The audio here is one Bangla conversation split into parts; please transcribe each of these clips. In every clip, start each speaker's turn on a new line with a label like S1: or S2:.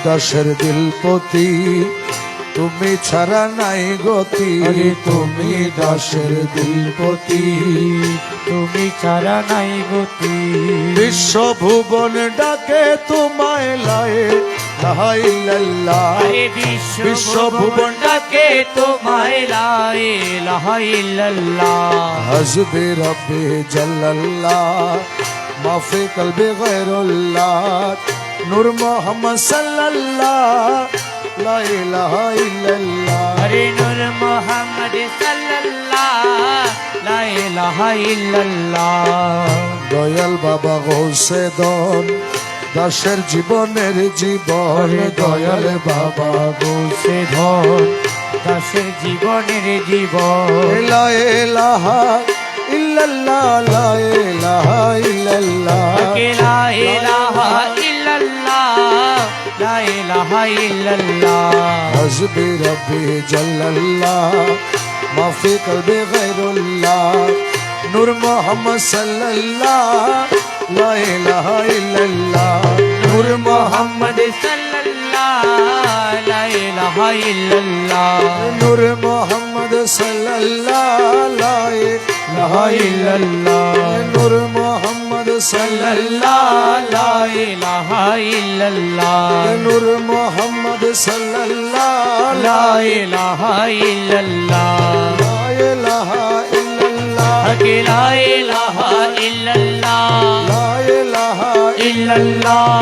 S1: দাসের দিলপতি তুমি ছাড়া নাই গতি তুমি দাসের দিলপতি
S2: তুমি ছাড়া নাই গতি
S1: বিশ্বভুবন ডাকে তোমায় লায়ে লাহাইল্লাল্লাহ
S2: বিশ্বভুবন ডাকে তোমায় লা ইলাহা ইল্লাল্লাহ
S1: হসবে রব্বে জাল্লাল্লাহ মাফি কলবে গয়রুল্লাহ নূর মোহাম্মদ সাল্লাল্লাহ লা ইলাহা ইল্লাল্লাহ
S2: হরে নূর মোহাম্মদ সাল্লাল্লাহ লা ইলাহা ইল্লাল্লাহ
S1: দয়াল বাবা গৌসে দন দাসের জীবনের জীবন দয়াল বাবা
S2: গৌসে ধন দাসের জীবনের জীবন
S1: লা ইলাহা ইল্লাল্লাহ লা ইলাহা ইল্লাল্লাহ
S2: লা ইলাহা ইল্লাল্লাহ লা ইলাহা ইল্লাল্লাহ
S1: হসবি রব্বি জাল্লাল্লাহ মাফি কলবে গয়রুল্লাহ নূর মোহাম্মদ সাল্লাল্লাহ লা ইলাহা ইল্লাল্লাহ নূর
S2: মোহাম্মদ সাল্লাল্লাহ লা ইলাহা ইল্লাল্লাহ
S1: নূর মোহাম্মদ সাল্লাল্লাহ লা ইলাহা ইল্লাল্লাহ নূর মোহাম্মদ সাল্লাল্লাহ
S2: লা ইলাহা ইল্লাল্লাহ
S1: নূর মোহাম্মদ সাল্লাল্লাহ
S2: লা ইলাহা ইল্লাল্লাহ
S1: লা ইলাহা ইল্লাল্লাহ
S2: লা ইলাহা ইল্লাল্লাহ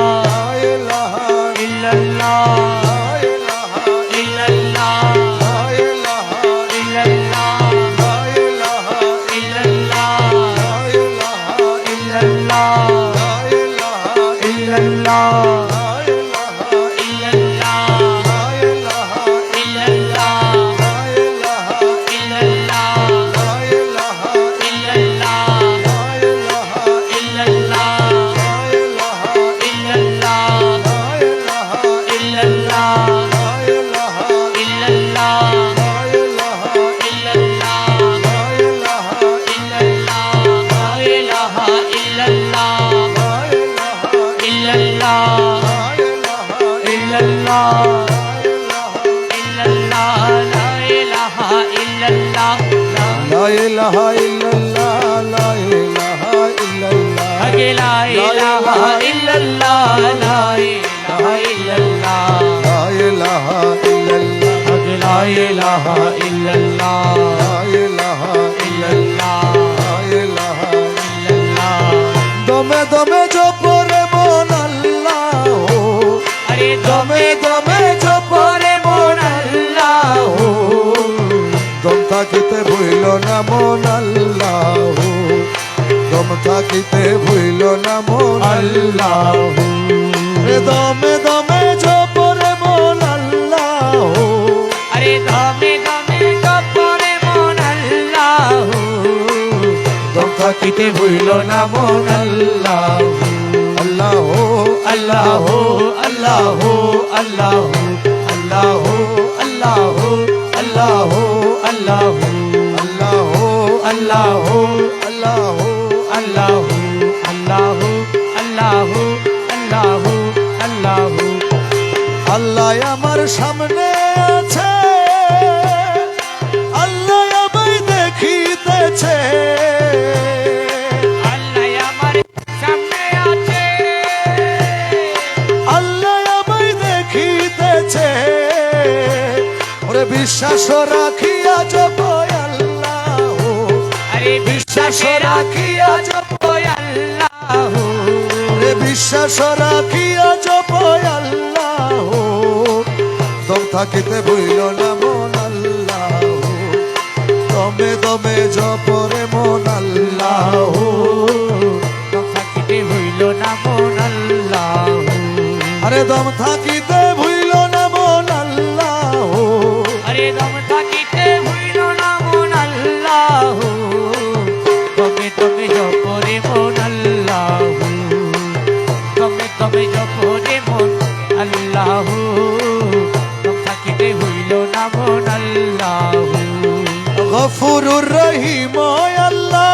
S1: লা ইলাহা
S2: ইল্লাল্লাহ
S1: লা ইলাহা
S2: ইল্লাল্লাহ ইল্লাল্লাহ
S1: দমে দমে জপরে মন আল্লাহ
S2: আরে দমে দমে জপরে মন আল্লাহ
S1: দম থাকিতে ভুইল না মন আল্লাহ দম থাকিতে ভুইল না মন
S2: আল্লাহ
S1: দমে দমে জপরে মন আল্লাহ
S2: আরে দমে দমে জপরে মন আল্লাহ
S1: দম থাকিতে ভুইল না মন আল্লাহ আল্লাহ
S2: আল্লাহ আল্লাহ আল্লাহ আল্লাহ আল্লাহ আল্লাহ আল্লাহ
S1: আল্লাহ
S2: আল্লাহ
S1: আল্লাহ
S2: আল্লাহ আল্লাহ আল্লাহ আল্লাহ আল্লাহ
S1: আল্লাহ আমার সামনে আছে আল্লাহ আমায় দেখিতেছে
S2: আল্লাহ আমার সামনে আছে
S1: আল্লাহ আমায় দেখিতেছে ওরে বিশ্বাস রাখিয়া জপয় আল্লাহ
S2: আরে বিশ্বাস রাখিয়া জপয় আল্লাহ
S1: ওরে বিশ্বাস রাখিয়া জপয় আল্লাহ দম থাকিতে ভুইল না মন আল্লাহ দমে দমে জপরে মন আল্লাহ
S2: দম থাকিতে হইল না মন আল্লাহ
S1: আরে দম থাকিতে ভুইল না মন আল্লাহ
S2: আরে দম থাকিতে হইল না মন আল্লাহ তবে তবে জপরে মন আল্লাহ তবে তবে জপরে মন আল্লাহ দম থাকিতে হইল না মন আল্লাহ
S1: গফুরুর রহিম আল্লাহ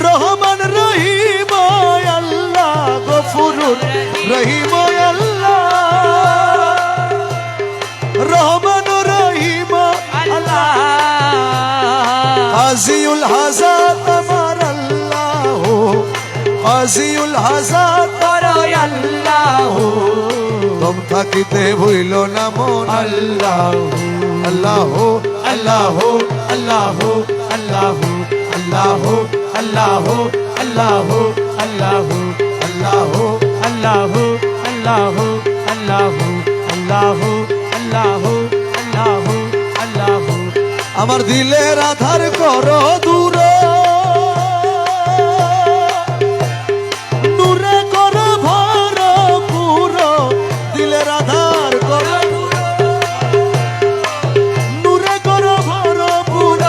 S1: রহমান রহিম আল্লাহ রহিম আল্লাহ রহমান রহিম
S2: আল্লাহ
S1: আজিউল হাজাত আমার আল্লাহ আজিউল হাজাত
S2: করো আল্লাহ
S1: দম থাকিতে ভুইল না মন
S2: আল্লাহ
S1: আল্লাহ
S2: আল্লাহ আল্লাহ আল্লাহ আল্লাহ আল্লাহ আল্লাহ আল্লাহ
S1: আল্লাহ
S2: আল্লাহ আল্লাহ আল্লাহ আল্লাহ আল্লাহ আল্লাহ আল্লাহ
S1: আমার দিলের আধার কর দূর নূরে কর ভরপুর দিলের আধার কর নূরে কর ভরপুর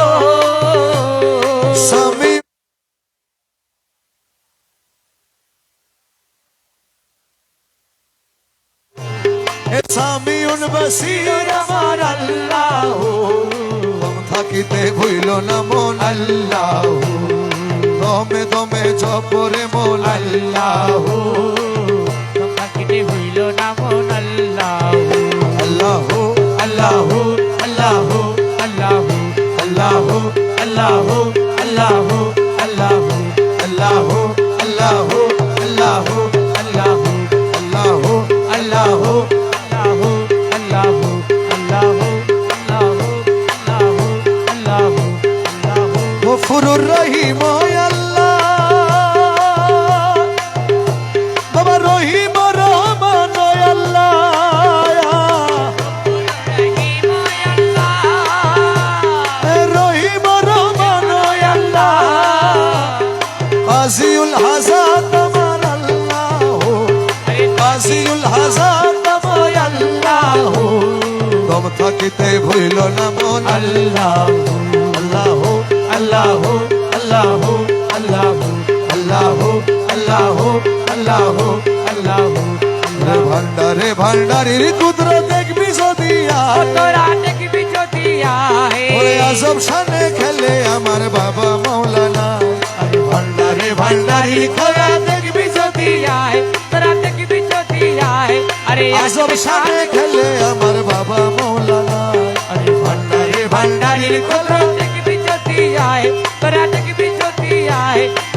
S1: স্বামী স্বামী বসির আমার আল্লাহ থাকিতে ভুইল না মন
S2: আল্লাহ
S1: দমে দমে জপরে মন
S2: আল্লাহ থাকিতে হইল না মন আল্লাহ
S1: আল্লাহ
S2: আল্লাহ আল্লাহ আল্লাহ আল্লাহ আল্লাহ আল্লাহ আল্লাহ
S1: আল্লাহ আল্লাহ
S2: আল্লাহ আল্লাহ
S1: আল্লাহ
S2: আল্লাহ
S1: গফুরুর রহিম আল্লাহ বাবা রহিম রহমান আল্লাহ রহিম রহমান আল্লাহ আজিউল হাজাত আমার আল্লাহ আজিউল হাজাত আমার আল্লাহ দম থাকিতে ভুইল না মন
S2: আল্লাহ
S1: আল্লাহ
S2: আল্লাহ আল্লাহ আল্লাহ আল্লাহ আল্লাহ আল্লাহ আল্লাহ
S1: ভান্ডারে ভান্ডারির কুদ্র দেখবি যদি
S2: তোরা দেখবি যদি
S1: ওরে আজব শানে খেলে আমার বাবা মৌলানা
S2: ভান্ডারে ভান্ডারি তোরা দেখবি যদি তোরা দেখবি যদি আরে
S1: আজব শানে খেলে আমার বাবা মৌলানা
S2: আরে ভান্ডারে ভান্ডারির তোরা দেখবি যদি তোরা দেখবি যদি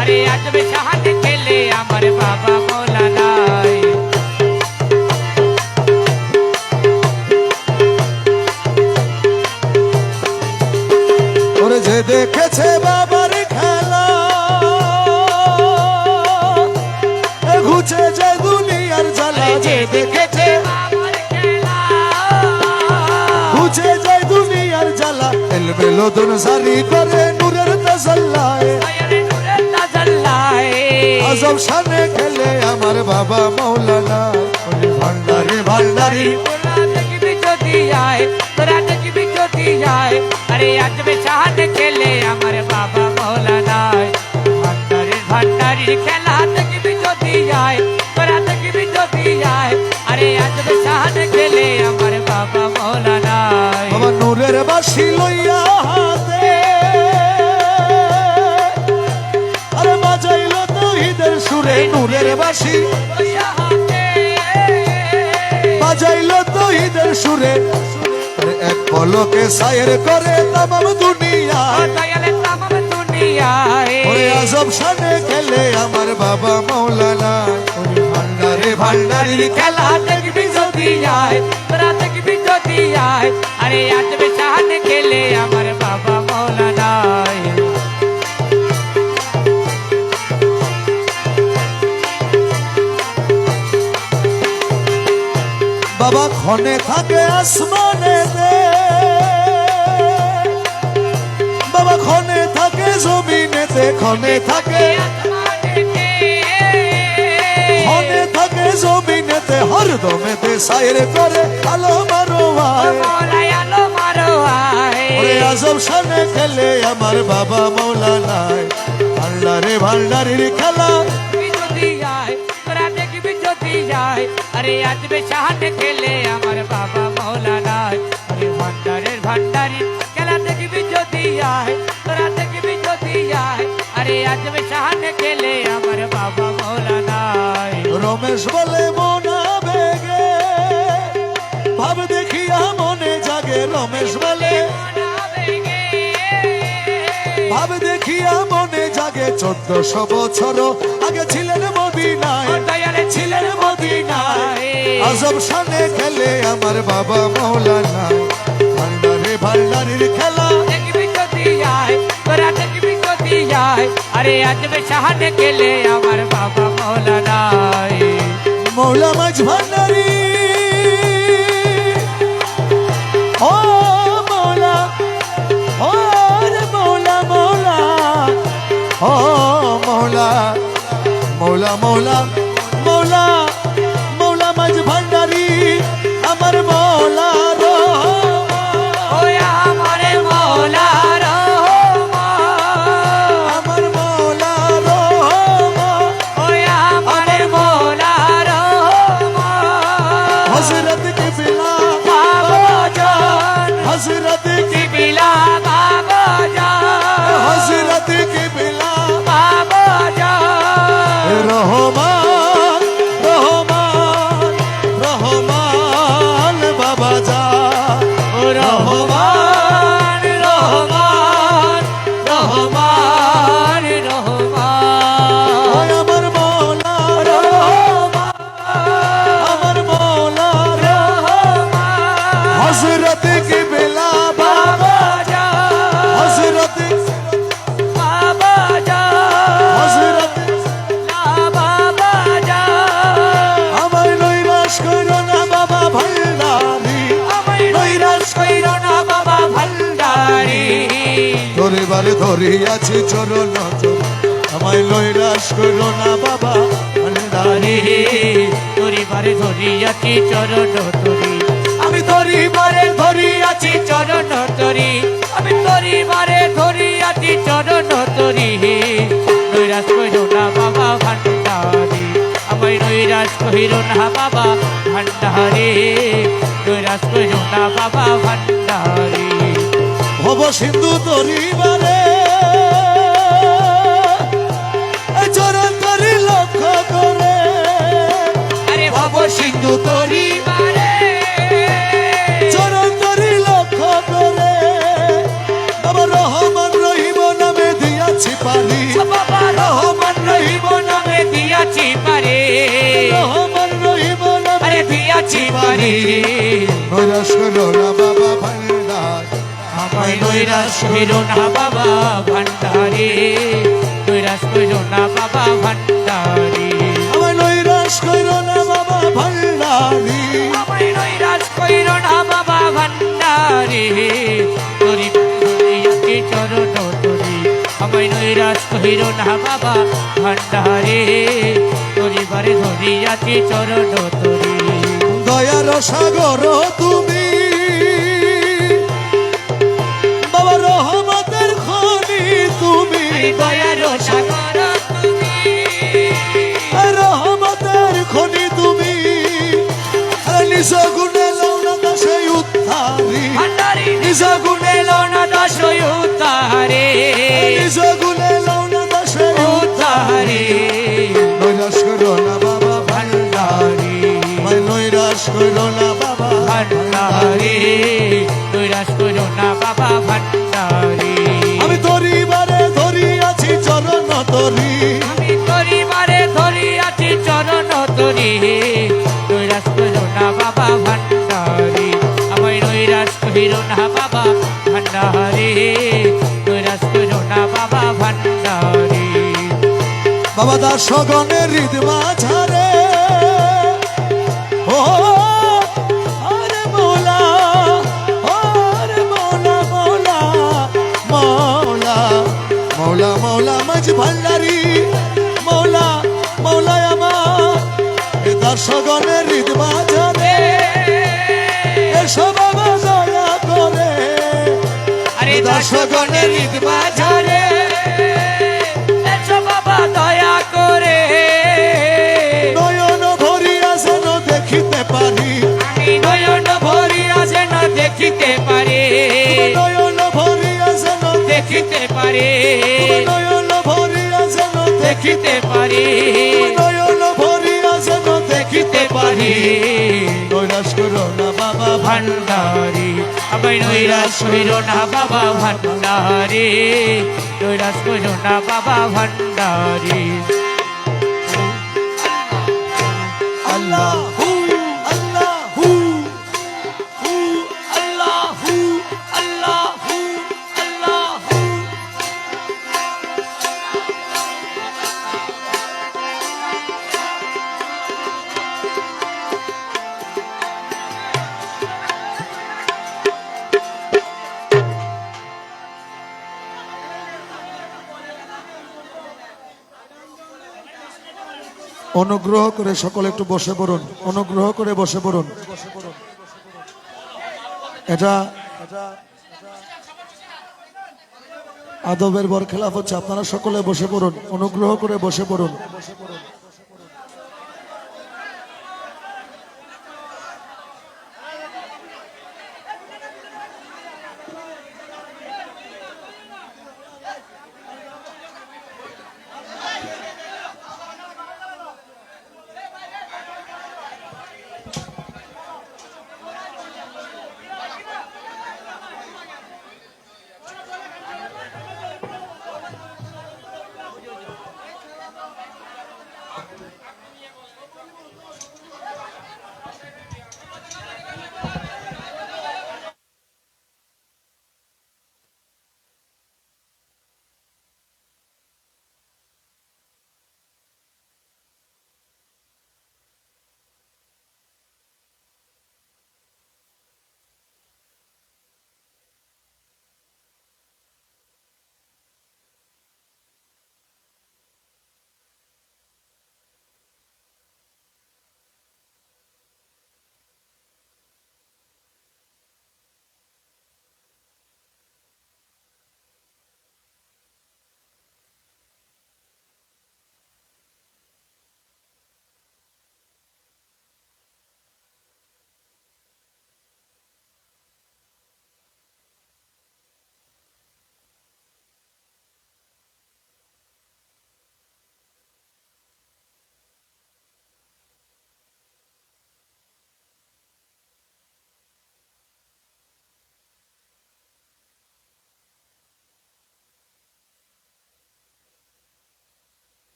S2: আরে আজবে সাহায্য খেলে আমার বাবা মৌলানা
S1: ওরে যে দেখেছে বাবার খেলা ঘুচে যে দুনিয়ার জ্বালা
S2: যে দেখেছে বাবার খেলা
S1: ঘুচে যায় দুনিয়ার জ্বালা এলবেলো দন সারি করে নূরের তাজাল্লায়
S2: আরে নূরের তাজাল্লায়
S1: আজব শানে খেলে আমার বাবা মৌলানা ভান্ডারে ভান্ডারি
S2: তোরা দেখবি যদি তোরা দেখবি যদি আরে আজবে সাহায্য খেলে আমার বাবা মৌলানা ভান্ডারির ভান্ডারির খেলা দেখবি যদি তোরা দেখবি যদি আরে আজবে সাহায্য খেলে আমার বাবা মৌলানা
S1: বাবা নূরের বাসি লইয়া হাতে আরে বাজাইলো তৌহিদের সুরে নূরের বাসি বাজাইলো তৌহিদের সুরে আরে এক পলকে সায়ের করে তামাম দুনিয়া ওরে আজব শানে খেলে আমার বাবা মৌলানা ভান্ডারে ভান্ডারি
S2: খেলা দেখবি যদি তোরা দেখবি যদি আরে আজবে সাহায্য খেলে আমার বাবা মৌলানা
S1: বাবা ক্ষণে থাকে আসমানে বাবা ক্ষণে থাকে জমিনেতে ক্ষণে থাকে ক্ষণে থাকে জমিনেতে হরদমেতে সাইর করে আলো মারো ওরে আজব শানে খেলে আমার বাবা মৌলানায় ভান্ডারে ভান্ডারির খেলা
S2: তোরা দেখবি যদি আরে আজবে সাহায্য খেলে আমার বাবা মৌলানা আরে ভান্ডারের ভান্ডারি খেলা দেখবি যদি তোরা দেখবি যদি আরে আজবে সাহায্য খেলে আমার বাবা মৌলানা
S1: রমেশ বলে মন দেখিয়া মনে জাগে রমেশ বলে ভাব দেখিয়া মনে জাগে 1400 বছর আগে ছিলেন মদিনায়
S2: ছিলেন মদিনায়
S1: আজব শানে খেলে আমার বাবা মৌলানা ভান্ডারে ভান্ডারির খেলা
S2: দেখবি যদি আয় তোরা দেখবি যদি আয় আরে আজবে শাহানে খেলে আমার বাবা মৌলানা
S1: মৌলা মাঝ ভান্ডারি ও মৌলা ও রে মৌলা মৌলা ও মৌলা মৌলা মৌলা মৌলা মৌলা মাঝ ভান্ডারি আমার মৌলা রো
S2: ওই আমারে মৌলা
S1: আমার মৌলা রো
S2: ওই আমারে মৌলা
S1: হযরত কিবলা
S2: বাবা জান
S1: হযরত
S2: কিবলা বাবা জান
S1: হযরত কিবলা
S2: বাবা জান
S1: রহমান রহমান রহমান বাবা যা
S2: রহমান রহমান রহমান রহমান
S1: আমার মৌলা আমার মৌলা হযরত কিবলা
S2: বাবা জান
S1: হযরত
S2: বাবা জান
S1: হযরত
S2: বাবা জান
S1: আমার নৈরাশ করো না বাবা ভান্ডারি
S2: আমায় নৈরাশ কইরো না বাবা ভান্ডারি
S1: ধরে বারে ধরে আছে চরণ আমায় নৈরাশ করো না বাবা ভান্ডারি
S2: তোরি বারে ধরিয়াছি চরণ তোরি আমি তোরি বারে ধরিয়াছি চরণ তোরি আমি তোরি বারে ধরিয়াছি চরণ তোরি নৈরাশ কইরো না বাবা ভান্ডারি আমায় নৈরাশ কইরো না বাবা ভান্ডারি নৈরাশ কইরো না বাবা ভান্ডারি
S1: ভব সিন্ধু তরিবারে চরণ করি লক্ষ্য করে
S2: আরে ভব সিন্ধু তোরি বারে
S1: চরণ করি লক্ষ্য করে বাবা রহমান রহিম নামে দিয়াছি পারি
S2: বাবা রহমান রহিম নামে দিয়াছি পারে
S1: রহমান রহিম নামে
S2: আরে দিয়াছি পারে
S1: নৈরাশ করো না বাবা ভান্ডার
S2: আমায় নৈরাশ কইরো না বাবা ভান্ডারে নৈরাশ কইরো না বাবা ভান্ডারে
S1: আমায় নৈরাশ করো না বাবা ভান্ডারি
S2: আমায় নৈরাশ কইরো না বাবা ভান্ডারে তোরি ধরিয়াছি চরণ তোরি আমায় নৈরাশ কইরো না বাবা ভান্ডারে তোরি বারে ধরিয়াছি চরণ তোরি
S1: দয়ার সাগর তুমি বাবা রহমতের খনি তুমি
S2: দয়ার সাগর তুমি
S1: রহমতের খনি তুমি নিজ গুণে লৌনা দাসে উদ্ধারি
S2: ভান্ডারি
S1: নিজ গুণে
S2: লোনা দশ উতারে
S1: নিজ গুণে লৌনা দাসে
S2: উতারে
S1: নৈরাশ করো না বাবা ভান্ডারি নৈরাশ করো না বাবা
S2: ভান্ডারে নৈরাশ করো না বাবা ভান্ডারে
S1: আমি তরি বারে ধরি আছি চরণ তরি
S2: আমি তোরি বারে ধরিয়াছি চরণ তোরি নৈরাশ করো না বাবা ভান্ডারে আমায় নৈরাশ করিরো না বাবা ভান্ডারে নৈরাশ করো না বাবা ভান্ডারে
S1: বাবা দাস সগনের হৃদ মাঝারে ও আরে মৌলা ও রে মৌলা মৌলা মৌলা মৌলা মৌলা মাঝ ভান্ডারি মৌলা মৌলা আমার এ দাস সগনের হৃদ মাঝারে এসো বাবা দয়া করে
S2: আরে দর্শগণের ঈদ বাজারে এসো বাবা দয়া করে
S1: নয়ন ভরিয়া যেন দেখিতে পারি
S2: আমি নয়ন ভরিয়া যেন দেখিতে পারে
S1: নয়ন ভরিয়া যেন
S2: দেখিতে পারে
S1: নয়ন ভরিয়া যেন
S2: দেখিতে পারে
S1: নয়ন ভরিয়া যেন দেখিতে
S2: দেখিতে
S1: পারি
S2: পারে
S1: নৈরাশ করো না বাবা
S2: ভান্ডারি আমায় নৈরাশ কইরো না বাবা ভান্ডারি নৈরাশ কইরো না বাবা ভান্ডারি
S1: আল্লাহ
S2: আল্লাহ হু আল্লাহ হু আল্লাহ হু আল্লাহ হু
S1: অনুগ্রহ করে সকলে একটু বসে পড়ুন অনুগ্রহ করে বসে পড়ুন এটা আদবের বর খেলাফ হচ্ছে আপনারা সকলে বসে পড়ুন অনুগ্রহ করে বসে পড়ুন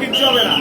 S3: কিচ্ছু হবে না